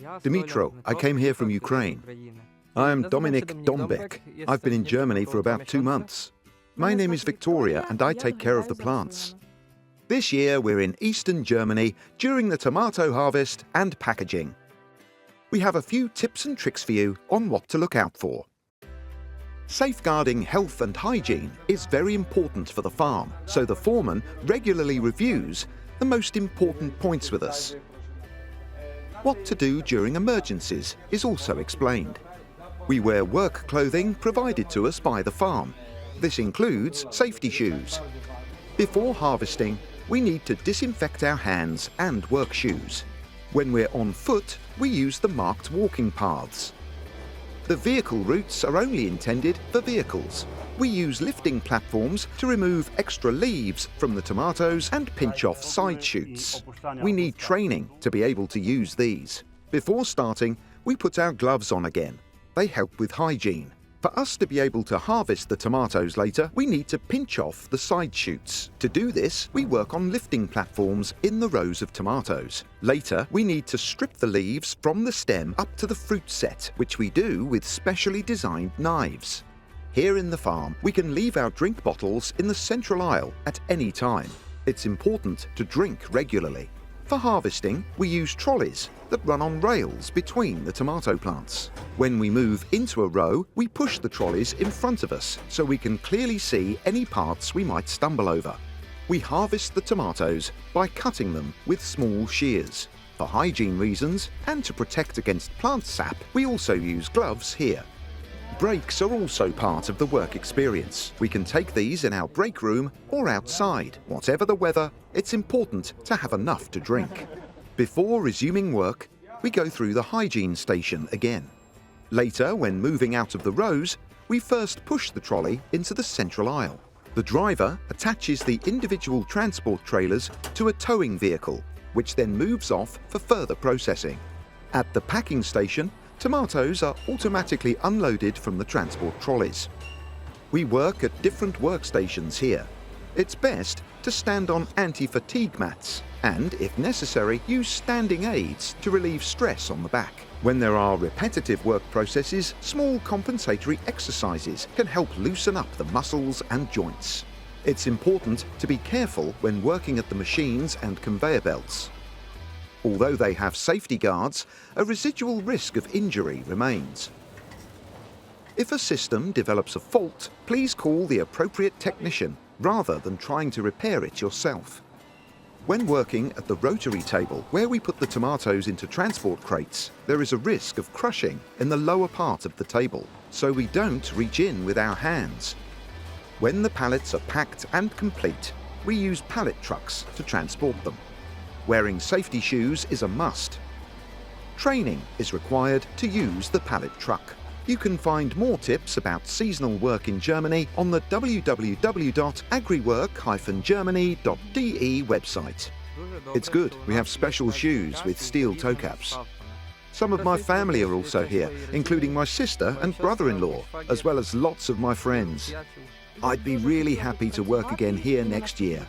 Dimitro, I came here from Ukraine. I am Dominik Dombek. I've been in Germany for about 2 months. My name is Victoria and I take care of the plants. This year we're in eastern Germany during the tomato harvest and packaging. We have a few tips and tricks for you on what to look out for. Safeguarding health and hygiene is very important for the farm, so the foreman regularly reviews the most important points with us. What to do during emergencies is also explained. We wear work clothing provided to us by the farm. This includes safety shoes. Before harvesting, we need to disinfect our hands and work shoes. When we're on foot, we use the marked walking paths. The vehicle routes are only intended for vehicles. We use lifting platforms to remove extra leaves from the tomatoes and pinch off side shoots. We need training to be able to use these. Before starting, we put our gloves on again. They help with hygiene. For us to be able to harvest the tomatoes later, we need to pinch off the side shoots. To do this, we work on lifting platforms in the rows of tomatoes. Later, we need to strip the leaves from the stem up to the fruit set, which we do with specially designed knives. Here in the farm, we can leave our drink bottles in the central aisle at any time. It's important to drink regularly. For harvesting, we use trolleys that run on rails between the tomato plants. When we move into a row, we push the trolleys in front of us so we can clearly see any parts we might stumble over. We harvest the tomatoes by cutting them with small shears. For hygiene reasons and to protect against plant sap, we also use gloves here. Breaks are also part of the work experience. We can take these in our break room or outside. Whatever the weather, it's important to have enough to drink. Before resuming work, we go through the hygiene station again. Later, when moving out of the rows, we first push the trolley into the central aisle. The driver attaches the individual transport trailers to a towing vehicle, which then moves off for further processing. At the packing station, tomatoes are automatically unloaded from the transport trolleys. We work at different workstations here. It's best to stand on anti-fatigue mats and, if necessary, use standing aids to relieve stress on the back. When there are repetitive work processes, small compensatory exercises can help loosen up the muscles and joints. It's important to be careful when working at the machines and conveyor belts. Although they have safety guards, a residual risk of injury remains. If a system develops a fault, please call the appropriate technician rather than trying to repair it yourself. When working at the rotary table, where we put the tomatoes into transport crates, there is a risk of crushing in the lower part of the table, so we don't reach in with our hands. When the pallets are packed and complete, we use pallet trucks to transport them. Wearing safety shoes is a must. Training is required to use the pallet truck. You can find more tips about seasonal work in Germany on the www.agriwork-germany.de website. It's good, we have special shoes with steel toe caps. Some of my family are also here, including my sister and brother-in-law, as well as lots of my friends. I'd be really happy to work again here next year.